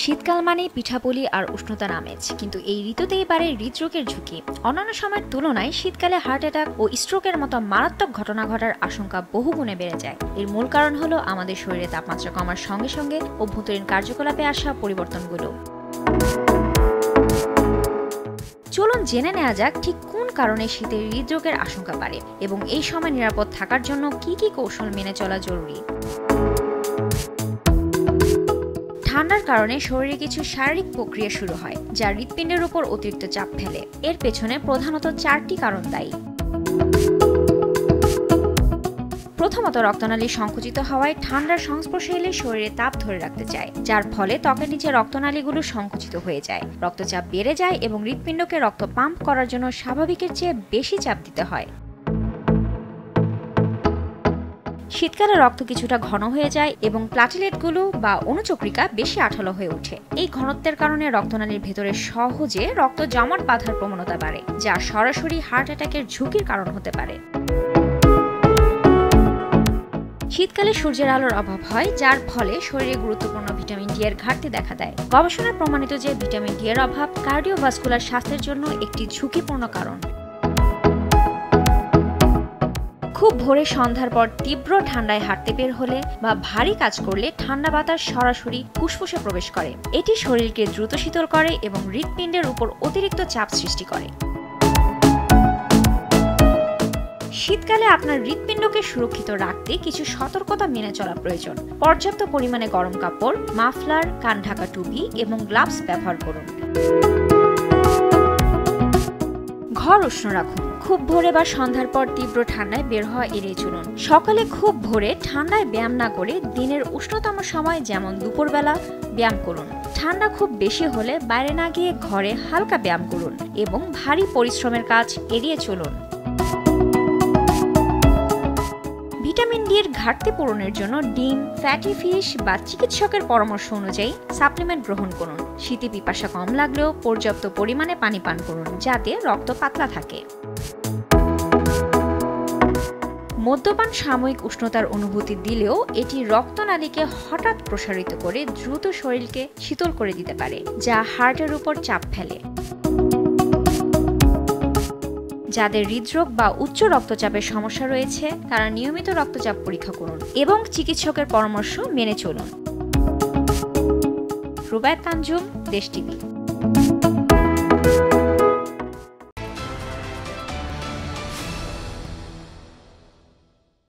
শীতকাল মানেই পিঠাপুলি আর উষ্ণতার আমেজ, কিন্তু এই ঋতুতেই বাড়ে হৃদরোগের ঝুঁকি। অন্যান্য সময়ের তুলনায় শীতকালে হার্ট অ্যাটাক ও স্ট্রোকের মতো মারাত্মক ঘটনা ঘটার আশঙ্কা বহুগুণে বেড়ে যায়। এর মূল কারণ হলো আমাদের শরীরে তাপমাত্রা কমার সঙ্গে সঙ্গে অভ্যন্তরীণ কার্যকলাপে আসা পরিবর্তনগুলো। চলুন জেনে নেওয়া যাক ঠিক কোন কারণে শীতের হৃদরোগের আশঙ্কা বাড়ে এবং এই সময় নিরাপদ থাকার জন্য কি কি কৌশল মেনে চলা জরুরি। ঠান্ডার কারণে শরীরে কিছু শারীরিক প্রক্রিয়া শুরু হয় যা হৃৎপিণ্ডের উপর অতিরিক্ত চাপ ফেলে। এর পেছনে প্রধানত 4টি কারণ দায়ী। প্রথমত, রক্তনালী সংকুচিত হওয়ায় ঠান্ডার সংস্পর্শে এলে শরীরে তাপ ধরে রাখতে চায়, যার ফলে ত্বকের নিচে রক্তনালীগুলো সংকুচিত হয়ে যায়, রক্তচাপ বেড়ে যায় এবং হৃৎপিণ্ডকে রক্ত পাম্প করার জন্য স্বাভাবিকের চেয়ে বেশি চাপ দিতে হয়। শীতকালে রক্ত কিছুটা ঘন হয়ে যায় এবং প্লাটেলেটগুলো বা অনুচক্রিকা বেশি আঠালো হয়ে ওঠে। এই ঘনত্বের কারণে রক্তনালীর ভেতরে সহজে রক্ত জমাট বাঁধার প্রবণতা বাড়ে, যা সরাসরি হার্ট অ্যাটাকের ঝুঁকির কারণ হতে পারে। শীতকালে সূর্যের আলোর অভাব হয়, যার ফলে শরীরে গুরুত্বপূর্ণ ভিটামিন ডি এর ঘাটতি দেখা দেয়। গবেষণায় প্রমাণিত যে ভিটামিন ডি এর অভাব কার্ডিওভাস্কুলার স্বাস্থ্যের জন্য একটি ঝুঁকিপূর্ণ কারণ। খুব ভোরে সন্ধ্যার পর তীব্র ঠান্ডায় হাঁটতে বের হলে বা ভারী কাজ করলে ঠান্ডা বাতাস সরাসরি ফুসফুসে প্রবেশ করে। এটি শরীরকে দ্রুত শীতল করে এবং হৃৎপিণ্ডের উপর অতিরিক্ত চাপ সৃষ্টি করে। শীতকালে আপনার হৃৎপিণ্ডকে সুরক্ষিত রাখতে কিছু সতর্কতা মেনে চলা প্রয়োজন। পর্যাপ্ত পরিমাণে গরম কাপড়, মাফলার, কান ঢাকা টুপি এবং গ্লাভস ব্যবহার করুন। ঘর উষ্ণ রাখুন। খুব ভোরে বা সন্ধ্যার পর তীব্র ঠান্ডায় বের হওয়া এড়িয়ে চলুন। সকালে খুব ভোরে ঠান্ডায় ব্যায়াম না করে দিনের উষ্ণতম সময় যেমন দুপুরবেলা ব্যায়াম করুন। ঠান্ডা খুব বেশি হলে বাইরে না গিয়ে ঘরে হালকা ব্যায়াম করুন এবং ভারী পরিশ্রমের কাজ এড়িয়ে চলুন। ভিটামিন ডি এর ঘাটতি পূরণের জন্য ডিম, ফ্যাটি ফিশ বা চিকিৎসকের পরামর্শ অনুযায়ী সাপ্লিমেন্ট গ্রহণ করুন। শীতে পিপাসা কম লাগলেও পর্যাপ্ত পরিমাণে পানি পান করুন, যাতে রক্ত পাতলা থাকে। মদ্যপান সাময়িক উষ্ণতার অনুভূতি দিলেও এটি রক্তনালীকে হঠাৎ প্রসারিত করে দ্রুত শরীরকে শীতল করে দিতে পারে, যা হার্টের উপর চাপ ফেলে। যাদের হৃদরোগ বা উচ্চ রক্তচাপের সমস্যা রয়েছে তারা নিয়মিত রক্তচাপ পরীক্ষা করুন এবং চিকিৎসকের পরামর্শ মেনে চলুন। রুবায়েত তানজুম, দেশ টিভি।